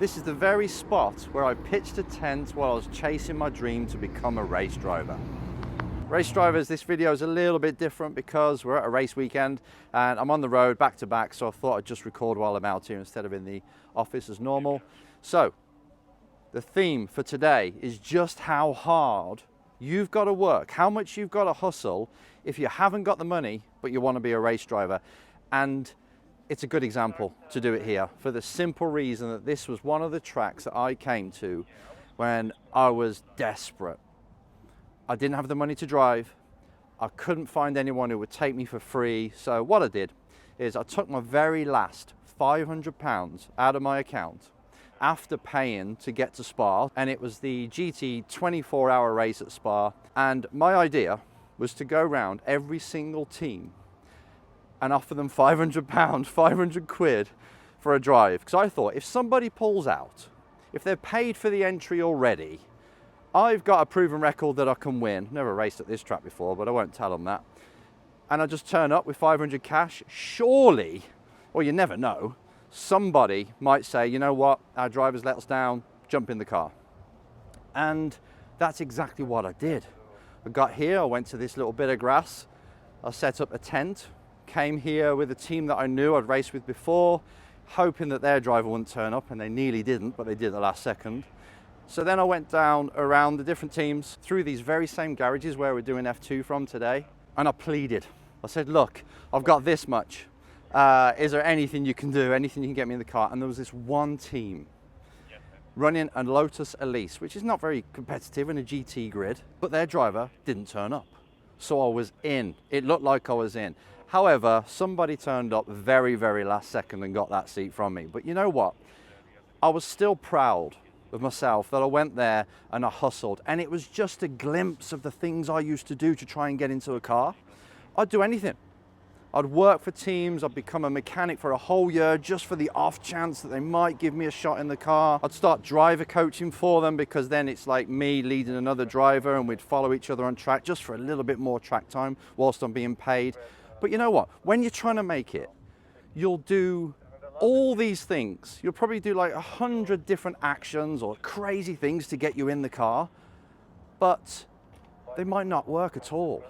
This is the very spot where I pitched a tent while I was chasing my dream to become a race driver. Race drivers, this video is a little bit different because we're at a race weekend and I'm on the road back to back, so I thought I'd just record while I'm out here instead of in the office as normal. So, the theme for today is just how hard you've got to work, how much you've got to hustle if you haven't got the money but you want to be a race driver. And it's a good example to do it here for the simple reason that this was one of the tracks that I came to when I was desperate. I didn't have the money to drive. I couldn't find anyone who would take me for free. So what I did is I took my very last £500 out of my account after paying to get to Spa, and it was the GT 24-hour race at Spa. And my idea was to go around every single team and offer them £500, 500 quid for a drive. Because I thought if somebody pulls out, if they're paid for the entry already, I've got a proven record that I can win. Never raced at this track before, but I won't tell them that. And I just turn up with 500 cash. Surely, well, you never know, somebody might say, you know what, our driver's let us down, jump in the car. And that's exactly what I did. I got here, I went to this little bit of grass, I set up a tent, came here with a team that I knew I'd raced with before, hoping that their driver wouldn't turn up, and they nearly didn't, but they did at the last second. So then I went down around the different teams through these very same garages where we're doing F2 from today, and I pleaded. I said, look, I've got this much. Is there anything you can do, anything you can get me in the car? And there was this one team running a Lotus Elise, which is not very competitive in a GT grid, but their driver didn't turn up. So I was in. It looked like I was in. However, somebody turned up very, very last second and got that seat from me. But you know what? I was still proud of myself that I went there and I hustled. And it was just a glimpse of the things I used to do to try and get into a car. I'd do anything. I'd work for teams, I'd become a mechanic for a whole year just for the off chance that they might give me a shot in the car. I'd start driver coaching for them because then it's like me leading another driver and we'd follow each other on track just for a little bit more track time whilst I'm being paid. But you know what? When you're trying to make it, you'll do all these things. You'll probably do like 100 different actions or crazy things to get you in the car, but they might not work at all.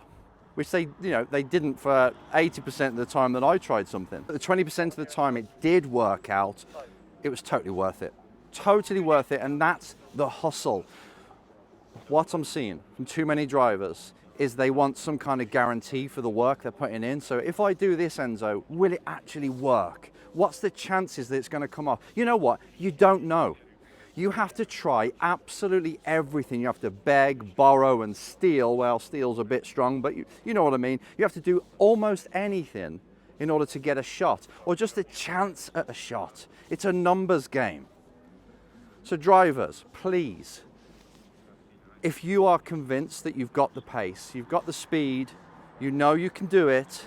Which they didn't for 80% of the time that I tried something. But the 20% of the time it did work out, it was totally worth it. Totally worth it, and that's the hustle. What I'm seeing from too many drivers is they want some kind of guarantee for the work they're putting in. So if I do this, Enzo, will it actually work? What's the chances that it's going to come off? You know what? You don't know. You have to try absolutely everything. You have to beg, borrow, and steal. Well, steal's a bit strong, but you know what I mean. You have to do almost anything in order to get a shot, or just a chance at a shot. It's a numbers game. So drivers, please, if you are convinced that you've got the pace, you've got the speed, you know you can do it,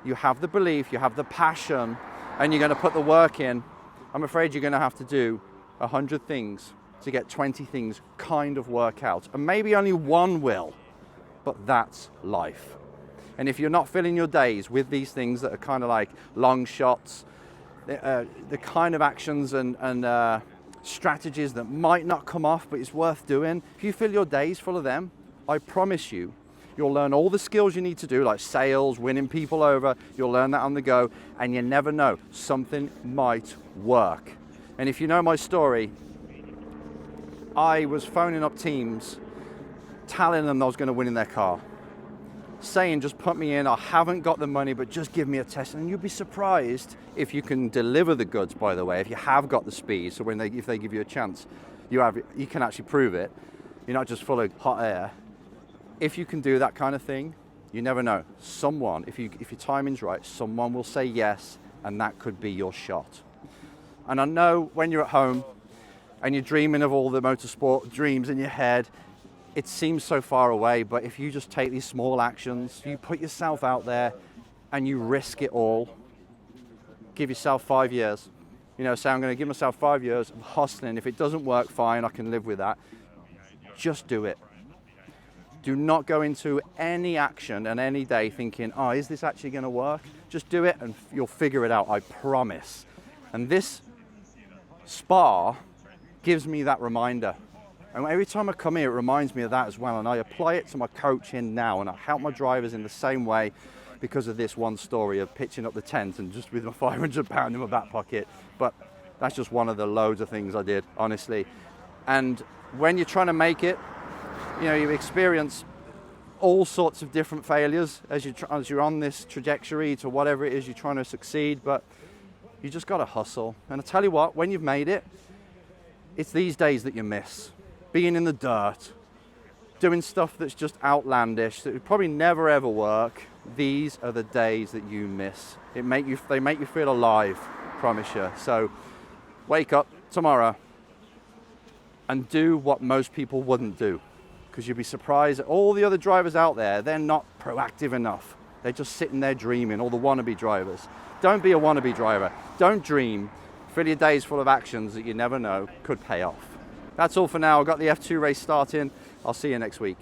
you have the belief, you have the passion, and you're going to put the work in, I'm afraid you're going to have to do 100 things to get 20 things kind of work out. And maybe only one will, but that's life. And if you're not filling your days with these things that are kind of like long shots, the kind of actions and strategies that might not come off, but it's worth doing, if you fill your days full of them, I promise you, you'll learn all the skills you need to do, like sales, winning people over. You'll learn that on the go, and you never know, something might work. And if you know my story, I was phoning up teams, telling them I was going to win in their car, saying just put me in, I haven't got the money, but just give me a test. And you'll be surprised if you can deliver the goods, by the way, if you have got the speed. So if they give you a chance, you can actually prove it. You're not just full of hot air. If you can do that kind of thing, you never know. Someone, if your timing's right, someone will say yes, and that could be your shot. And I know when you're at home and you're dreaming of all the motorsport dreams in your head, it seems so far away, but if you just take these small actions, you put yourself out there and you risk it all, give yourself 5 years. Say I'm going to give myself 5 years of hustling. If it doesn't work, fine, I can live with that. Just do it. Do not go into any action and any day thinking, oh, is this actually going to work? Just do it and you'll figure it out, I promise. And this Spa gives me that reminder. And every time I come here, it reminds me of that as well. And I apply it to my coaching now, and I help my drivers in the same way because of this one story of pitching up the tent and just with my 500 pound in my back pocket. But that's just one of the loads of things I did, honestly. And when you're trying to make it, you know, you experience all sorts of different failures as you're on this trajectory to whatever it is you're trying to succeed, but you just got to hustle. And I tell you what, when you've made it, it's these days that you miss. Being in the dirt, doing stuff that's just outlandish, that would probably never ever work. These are the days that you miss. They make you feel alive, promise you. So wake up tomorrow and do what most people wouldn't do, because you'll be surprised at all the other drivers out there. They're not proactive enough. They're just sitting there dreaming, all the wannabe drivers. Don't be a wannabe driver. Don't dream. Fill your days full of actions that you never know could pay off. That's all for now. I've got the F2 race starting. I'll see you next week.